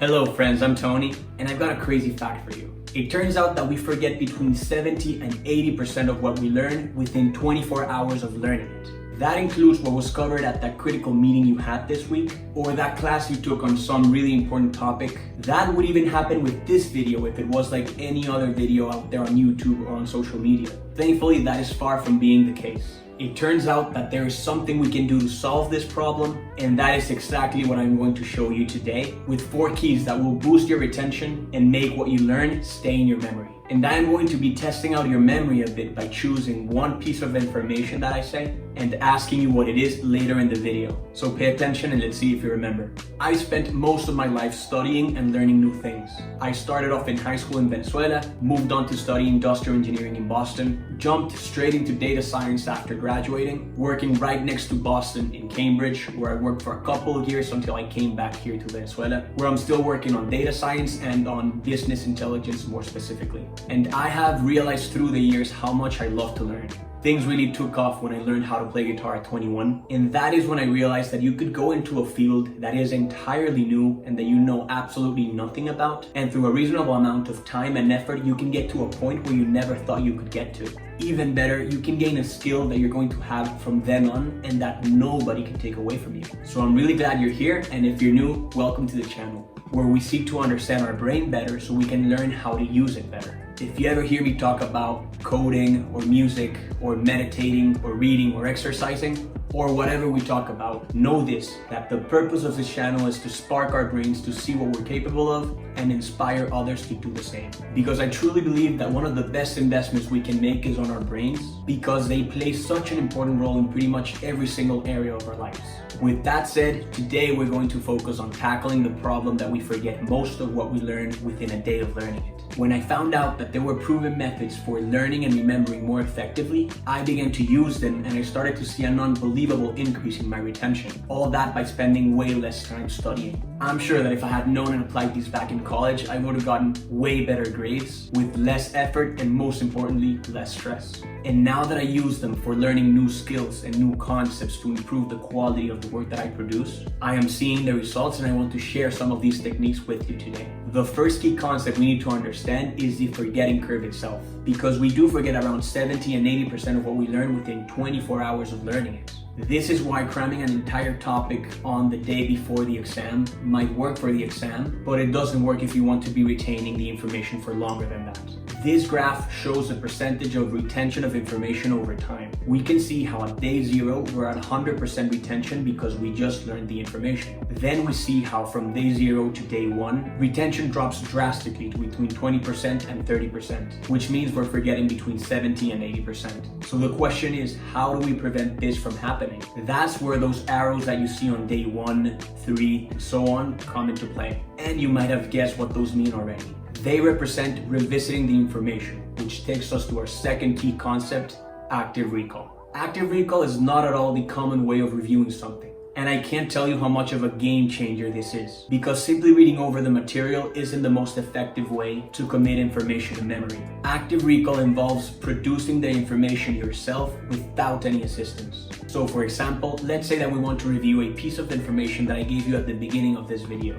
Hello friends, I'm Tony, and I've got a crazy fact for you. It turns out that we forget between 70 and 80% of what we learn within 24 hours of learning it. That includes what was covered at that critical meeting you had this week, or that class you took on some really important topic. That would even happen with this video if it was like any other video out there on YouTube or on social media. Thankfully, that is far from being the case. It turns out that there is something we can do to solve this problem, and that is exactly what I'm going to show you today with 4 keys that will boost your retention and make what you learn stay in your memory. And I'm going to be testing out your memory a bit by choosing one piece of information that I say and asking you what it is later in the video. So pay attention and let's see if you remember. I spent most of my life studying and learning new things. I started off in high school in Venezuela, moved on to study industrial engineering in Boston, jumped straight into data science after graduating, working right next to Boston in Cambridge, where I worked for a couple of years until I came back here to Venezuela, where I'm still working on data science and on business intelligence more specifically. And I have realized through the years how much I love to learn. Things really took off when I learned how to play guitar at 21, and that is when I realized that you could go into a field that is entirely new and that you know absolutely nothing about, and through a reasonable amount of time and effort you can get to a point where you never thought you could get to. Even better, you can gain a skill that you're going to have from then on and that nobody can take away from you. So I'm really glad you're here, and if you're new, welcome to the channel, where we seek to understand our brain better so we can learn how to use it better. If you ever hear me talk about coding or music or meditating or reading or exercising or whatever we talk about, know this, that the purpose of this channel is to spark our brains to see what we're capable of and inspire others to do the same. Because I truly believe that one of the best investments we can make is on our brains, because they play such an important role in pretty much every single area of our lives. With that said, today we're going to focus on tackling the problem that we forget most of what we learned within a day of learning it. When I found out that there were proven methods for learning and remembering more effectively, I began to use them and I started to see an unbelievable increase in my retention. All that by spending way less time studying. I'm sure that if I had known and applied these back in college, I would have gotten way better grades with less effort and, most importantly, less stress. And now that I use them for learning new skills and new concepts to improve the quality of the work that I produce, I am seeing the results, and I want to share some of these techniques with you today. The first key concept we need to understand is the forgetting curve itself, because we do forget around 70 and 80% of what we learn within 24 hours of learning it. This is why cramming an entire topic on the day before the exam might work for the exam, but it doesn't work if you want to be retaining the information for longer than that. This graph shows the percentage of retention of information over time. We can see how at day 0, we're at 100% retention because we just learned the information. Then we see how from day 0 to day 1, retention drops drastically to between 20% and 30%, which means we're forgetting between 70 and 80%. So the question is, how do we prevent this from happening? That's where those arrows that you see on day 1, 3, and so on come into play. And you might have guessed what those mean already. They represent revisiting the information, which takes us to our second key concept, active recall. Active recall is not at all the common way of reviewing something. And I can't tell you how much of a game changer this is, because simply reading over the material isn't the most effective way to commit information to memory. Active recall involves producing the information yourself without any assistance. So for example, let's say that we want to review a piece of information that I gave you at the beginning of this video.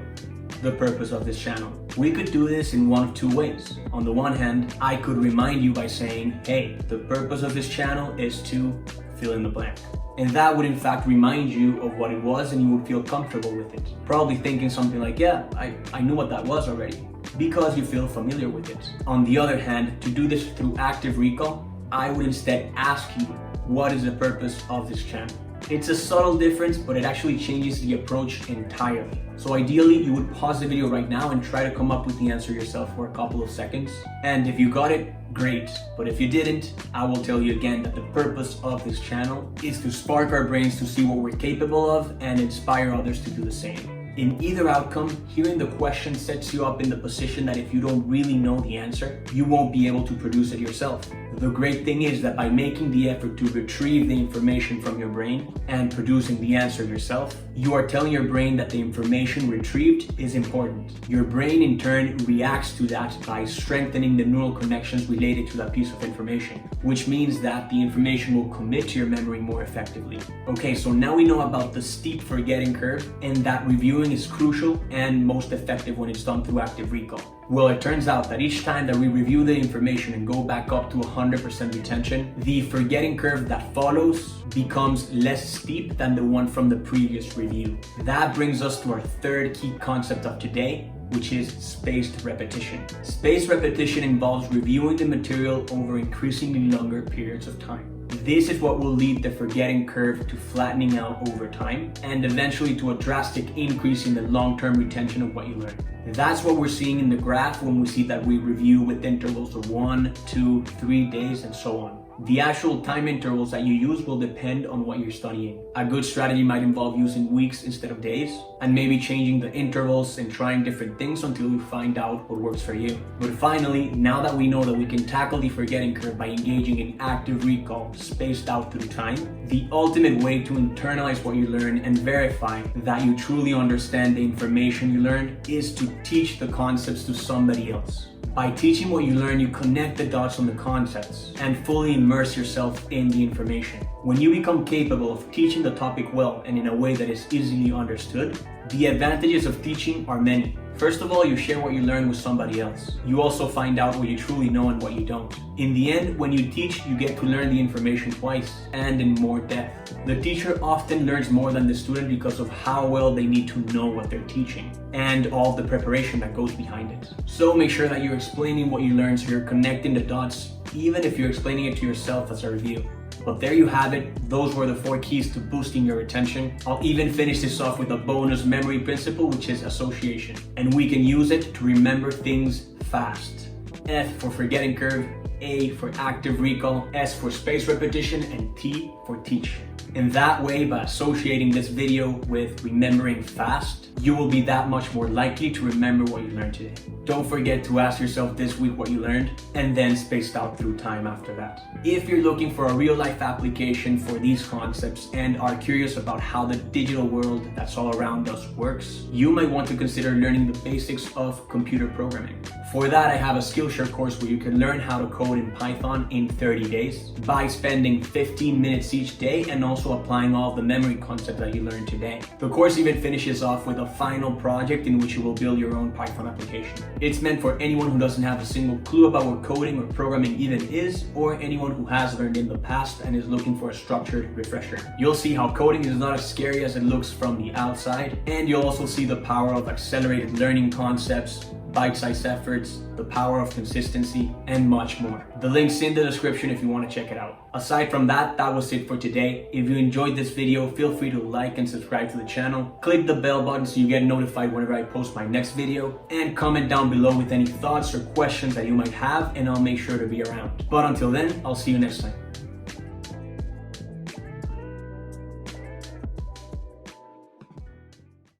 The purpose of this channel. We could do this in one of 2 ways. On the one hand, I could remind you by saying, hey, the purpose of this channel is to fill in the blank. And that would in fact remind you of what it was and you would feel comfortable with it. Probably thinking something like, yeah, I knew what that was already, because you feel familiar with it. On the other hand, to do this through active recall, I would instead ask you, what is the purpose of this channel? It's a subtle difference, but it actually changes the approach entirely. So ideally, you would pause the video right now and try to come up with the answer yourself for a couple of seconds. And if you got it, great. But if you didn't, I will tell you again that the purpose of this channel is to spark our brains to see what we're capable of and inspire others to do the same. In either outcome, hearing the question sets you up in the position that if you don't really know the answer, you won't be able to produce it yourself. The great thing is that by making the effort to retrieve the information from your brain and producing the answer yourself, You are telling your brain that the information retrieved is important. Your brain in turn reacts to that by strengthening the neural connections related to that piece of information, which means that the information will commit to your memory more effectively. Okay, so now we know about the steep forgetting curve and that reviewing is crucial and most effective when it's done through active recall. Well, it turns out that each time that we review the information and go back up to 100% retention, the forgetting curve that follows becomes less steep than the one from the previous review. That brings us to our third key concept of today, which is spaced repetition. Spaced repetition involves reviewing the material over increasingly longer periods of time. This is what will lead the forgetting curve to flattening out over time and eventually to a drastic increase in the long-term retention of what you learn. That's what we're seeing in the graph when we see that we review with intervals of 1, 2, 3 days and so on. The actual time intervals that you use will depend on what you're studying. A good strategy might involve using weeks instead of days, and maybe changing the intervals and trying different things until you find out what works for you. But finally, now that we know that we can tackle the forgetting curve by engaging in active recall spaced out through time, the ultimate way to internalize what you learn and verify that you truly understand the information you learned is to teach the concepts to somebody else. By teaching what you learn, you connect the dots on the concepts and fully immerse yourself in the information. When you become capable of teaching the topic well and in a way that is easily understood, the advantages of teaching are many. First of all, you share what you learn with somebody else. You also find out what you truly know and what you don't. In the end, when you teach, you get to learn the information twice and in more depth. The teacher often learns more than the student because of how well they need to know what they're teaching and all the preparation that goes behind it. So make sure that you're explaining what you learned so you're connecting the dots, even if you're explaining it to yourself as a review. But there you have it. Those were the 4 keys to boosting your retention. I'll even finish this off with a bonus memory principle, which is association. And we can use it to remember things fast. F for forgetting curve, A for active recall, S for spaced repetition, and T for teach. In that way, by associating this video with remembering fast, you will be that much more likely to remember what you learned today. Don't forget to ask yourself this week what you learned and then spaced out through time after that. If you're looking for a real-life application for these concepts and are curious about how the digital world that's all around us works, you might want to consider learning the basics of computer programming. For that, I have a Skillshare course where you can learn how to code in Python in 30 days by spending 15 minutes each day and also applying all the memory concepts that you learned today. The course even finishes off with a final project in which you will build your own Python application. It's meant for anyone who doesn't have a single clue about what coding or programming even is, or anyone who has learned in the past and is looking for a structured refresher. You'll see how coding is not as scary as it looks from the outside, and you'll also see the power of accelerated learning concepts, bite-sized efforts, the power of consistency, and much more. The link's in the description if you want to check it out. Aside from that, that was it for today. If you enjoyed this video, feel free to like and subscribe to the channel. Click the bell button so you get notified whenever I post my next video, and comment down below with any thoughts or questions that you might have, and I'll make sure to be around. But until then, I'll see you next time.